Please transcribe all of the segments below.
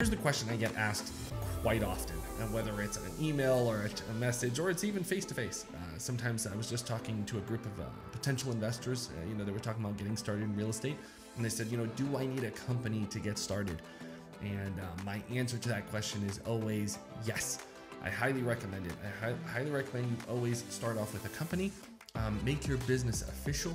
Here's the question I get asked quite often, and whether it's an email or a message, or it's even face-to-face. Sometimes I was just talking to a group of potential investors, they were talking about getting started in real estate, and they said, do I need a company to get started? And my answer to that question is always yes. I highly recommend it. I highly recommend you always start off with a company, make your business official,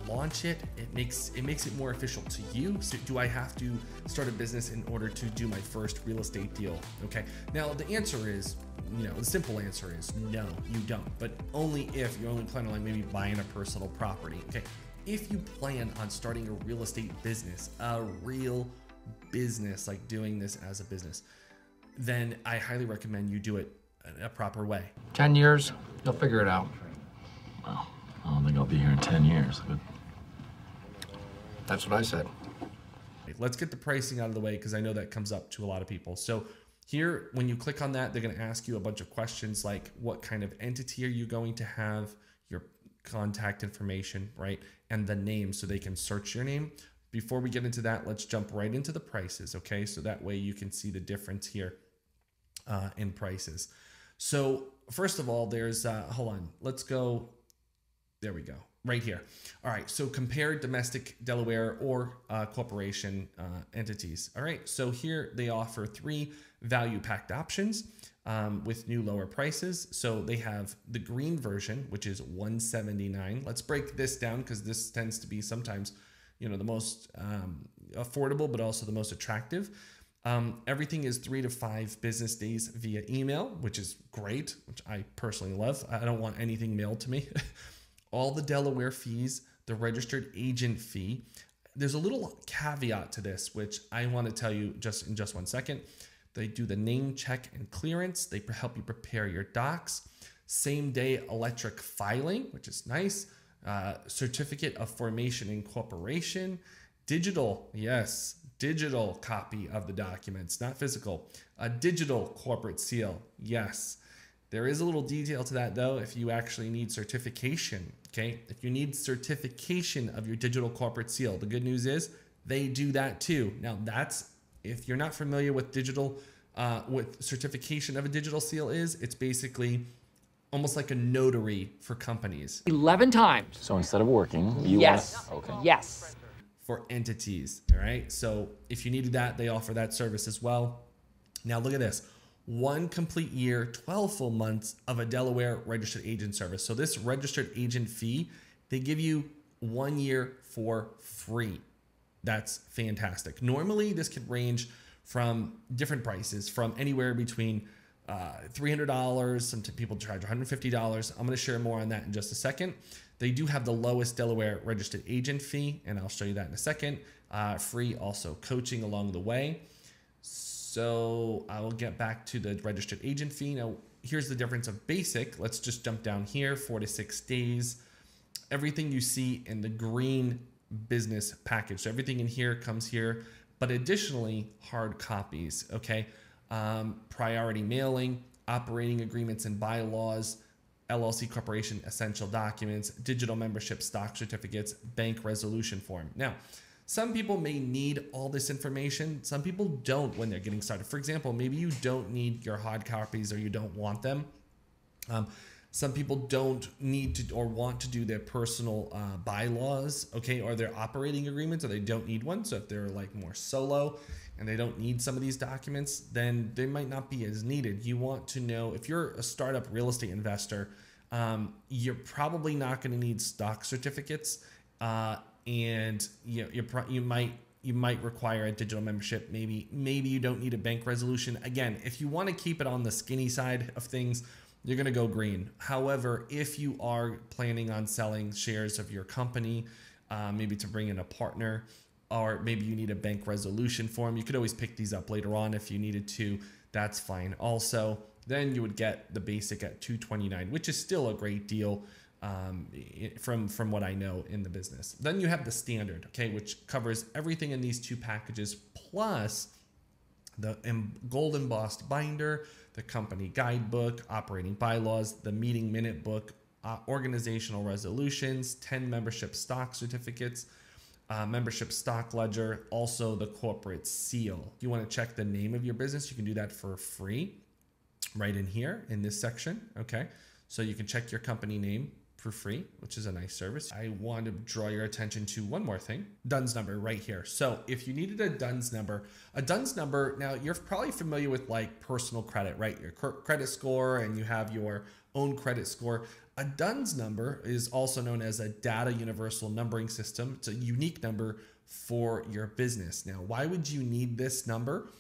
launch it. It makes it more official to you. So do I have to start a business in order to do my first real estate deal? Okay. Now the answer is, the simple answer is no, you don't, but only if you're only planning on maybe buying a personal property. Okay. If you plan on starting a real estate business, a real business, like doing this as a business, then I highly recommend you do it a proper way. 10 years, you'll figure it out. Well, I don't think I'll be here in 10 years, but that's what I said. Let's get the pricing out of the way, because I know that comes up to a lot of people. So here, when you click on that, they're going to ask you a bunch of questions like, what kind of entity are you going to have, your contact information, right? And the name, so they can search your name. Before we get into that, let's jump right into the prices, okay? So that way you can see the difference here in prices. So first of all, there's, hold on, let's go, there we go, right here. All right, so compare domestic, Delaware, or corporation entities. All right, so here they offer 3 value-packed options with new lower prices. So they have the green version, which is $179. Let's break this down, because this tends to be sometimes the most affordable, but also the most attractive. Everything is 3 to 5 business days via email, which is great, which I personally love. I don't want anything mailed to me. All the Delaware fees, the registered agent fee. There's a little caveat to this, which I want to tell you in just 1 second. They do the name check and clearance. They help you prepare your docs. Same day electric filing, which is nice. Certificate of formation and incorporation, digital, yes, digital copy of the documents, not physical, a digital corporate seal, yes. There is a little detail to that though, if you actually need certification, okay? If you need certification of your digital corporate seal, the good news is they do that too. Now that's, if you're not familiar with digital, what certification of a digital seal is, it's basically almost like a notary for companies. 11 times. So instead of working, you yes. want... Okay. Yes. For entities, all right? So if you needed that, they offer that service as well. Now look at this. 1 complete year, 12 full months of a Delaware registered agent service. So this registered agent fee, they give you 1 year for free. That's fantastic. Normally this could range from different prices, from anywhere between $300, some people charge $150. I'm going to share more on that in just a second. They do have the lowest Delaware registered agent fee, and I'll show you that in a second. Free also coaching along the way. So I will get back to the registered agent fee. Now, here's the difference of basic. Let's just jump down here, 4 to 6 days. Everything you see in the green business package. So everything in here comes here, but additionally, hard copies, okay? Priority mailing, operating agreements and bylaws, LLC corporation essential documents, digital membership stock certificates, bank resolution form. Now, some people may need all this information. Some people don't when they're getting started. For example, maybe you don't need your hard copies or you don't want them. Some people don't need to or want to do their personal bylaws, okay, or their operating agreements, or they don't need one. So if they're like more solo and they don't need some of these documents, then they might not be as needed. You want to know, if you're a startup real estate investor, you're probably not going to need stock certificates, and you might require a digital membership. Maybe you don't need a bank resolution. Again, if you want to keep it on the skinny side of things, you're going to go green. However, if you are planning on selling shares of your company, maybe to bring in a partner, or maybe you need a bank resolution form, you could always pick these up later on if you needed to. That's fine. Also, then you would get the basic at $229, which is still a great deal from what I know in the business. Then you have the standard, okay, which covers everything in these 2 packages, plus the gold embossed binder, the company guidebook, operating bylaws, the meeting minute book, organizational resolutions, 10 membership stock certificates, membership stock ledger, also the corporate seal. If you want to check the name of your business, you can do that for free right in here in this section. Okay, so you can check your company name for free, which is a nice service. I want to draw your attention to one more thing, DUNS number right here. So if you needed a DUNS number, now you're probably familiar with like personal credit, right? Your credit score, and you have your own credit score. A DUNS number is also known as a data universal numbering system. It's a unique number for your business. Now, why would you need this number?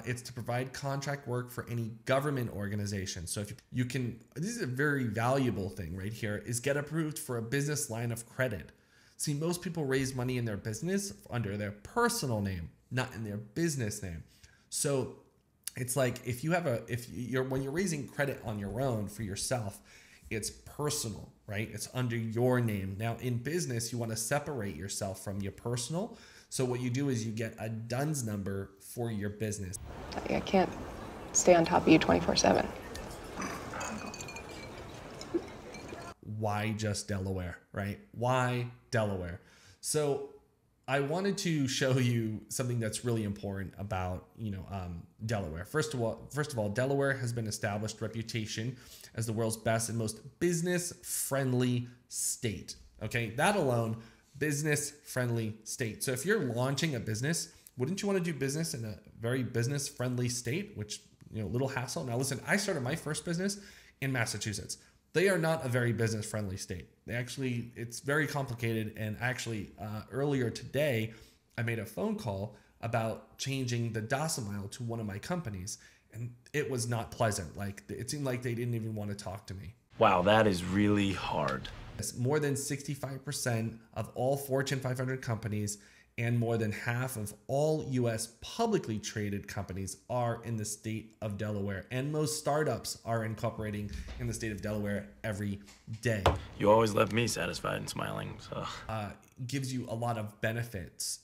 It's to provide contract work for any government organization. So if you can, this is a very valuable thing right here, is get approved for a business line of credit. See, most people raise money in their business under their personal name, not in their business name. So it's like when you're raising credit on your own for yourself, it's personal, right? It's under your name. Now in business, you want to separate yourself from your personal. So what you do is you get a DUNS number for your business. I can't stay on top of you 24/7. Why just Delaware, right? Why Delaware? So I wanted to show you something that's really important about, Delaware. First of all, Delaware has been established reputation as the world's best and most business-friendly state. Okay, that alone, business-friendly state. So if you're launching a business, wouldn't you want to do business in a very business-friendly state, which, little hassle? Now listen, I started my first business in Massachusetts. They are not a very business-friendly state. It's very complicated. And actually, earlier today, I made a phone call about changing the decimile to one of my companies, and it was not pleasant. Like, it seemed like they didn't even want to talk to me. Wow, that is really hard. More than 65% of all Fortune 500 companies and more than half of all US publicly traded companies are in the state of Delaware. And most startups are incorporating in the state of Delaware every day. You always left me satisfied and smiling. So. Gives you a lot of benefits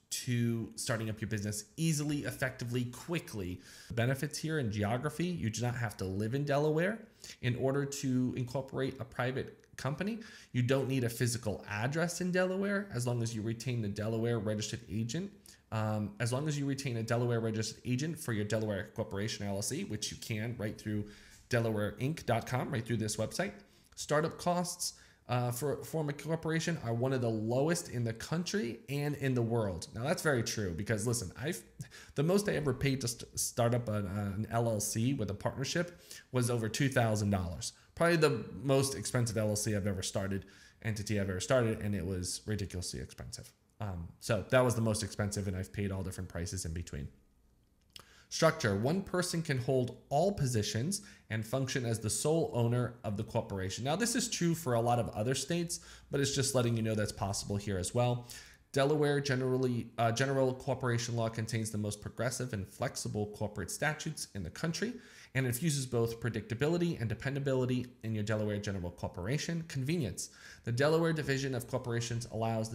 to starting up your business easily, effectively, quickly. The benefits here in geography, you do not have to live in Delaware in order to incorporate a private company. You don't need a physical address in Delaware as long as you retain the Delaware registered agent. As long as you retain a Delaware registered agent for your Delaware Corporation LLC, which you can right through DelawareInc.com, right through this website. Startup costs for a form of corporation are one of the lowest in the country and in the world. Now that's very true because listen, the most I ever paid to start up an LLC with a partnership was over $2,000. Probably the most expensive LLC I've ever started, entity I've ever started, and it was ridiculously expensive. So that was the most expensive, and I've paid all different prices in between. Structure. One person can hold all positions and function as the sole owner of the corporation. Now, this is true for a lot of other states, but it's just letting you know that's possible here as well. Delaware general corporation law contains the most progressive and flexible corporate statutes in the country, and infuses both predictability and dependability in your Delaware General Corporation. Convenience. The Delaware Division of Corporations allows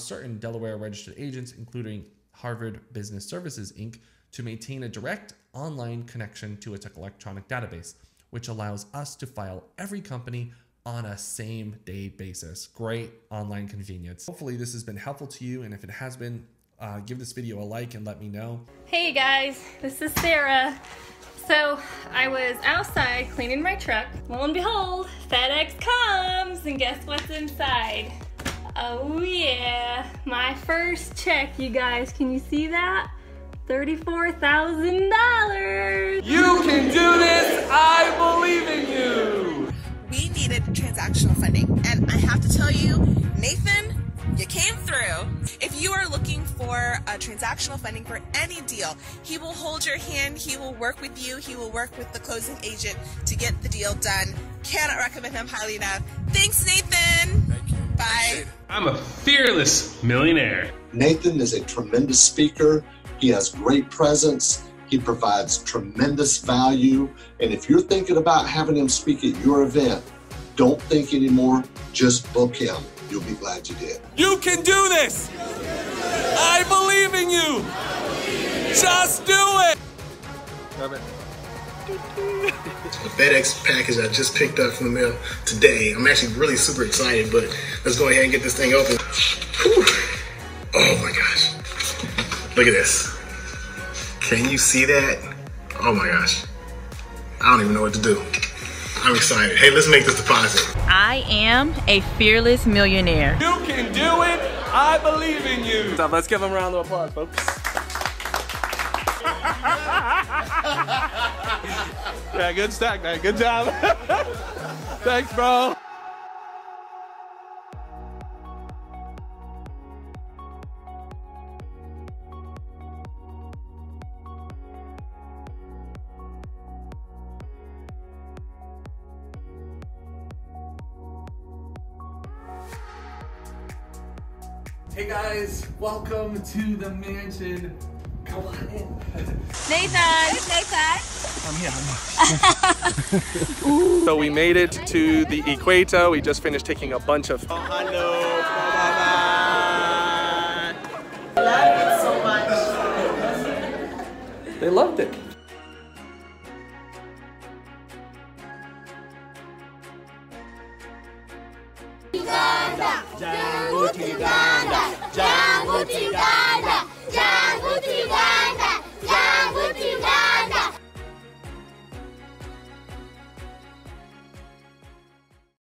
certain Delaware registered agents, including Harvard Business Services, Inc., to maintain a direct online connection to its electronic database, which allows us to file every company on a same-day basis. Great online convenience. Hopefully this has been helpful to you, and if it has been, give this video a like and let me know. Hey guys, this is Sarah. So I was outside cleaning my truck. Lo and behold, FedEx comes, and guess what's inside? Oh yeah, my first check, you guys. Can you see that? $34,000. You can do this. I believe in you. We needed transactional funding, and I have to tell you, Nathan, you came through. If you are looking for transactional funding for any deal, he will hold your hand, he will work with you, he will work with the closing agent to get the deal done. Cannot recommend him highly enough. Thanks, Nathan. Thank you. Bye. I'm a fearless millionaire. Nathan is a tremendous speaker. He has great presence. He provides tremendous value. And if you're thinking about having him speak at your event, don't think anymore. Just book him. You'll be glad you did. You can do this. I believe in you. Just do it. A FedEx package I just picked up from the mail today. I'm actually really super excited, but let's go ahead and get this thing open. Whew. Oh my gosh. Look at this. Can you see that? Oh my gosh. I don't even know what to do. I'm excited. Hey, let's make this deposit. I am a fearless millionaire. You can do it. I believe in you. So let's give them a round of applause, folks. Yeah, good stack, man. Good job. Thanks, bro. Hey guys, welcome to the mansion. Come on in. Nathan! I'm here. So we made it to the equator. We just finished taking a bunch of... Oh, hello. Bye-bye. I love it so much. They loved it. Uganda, Jambu Uganda, Jambu Uganda.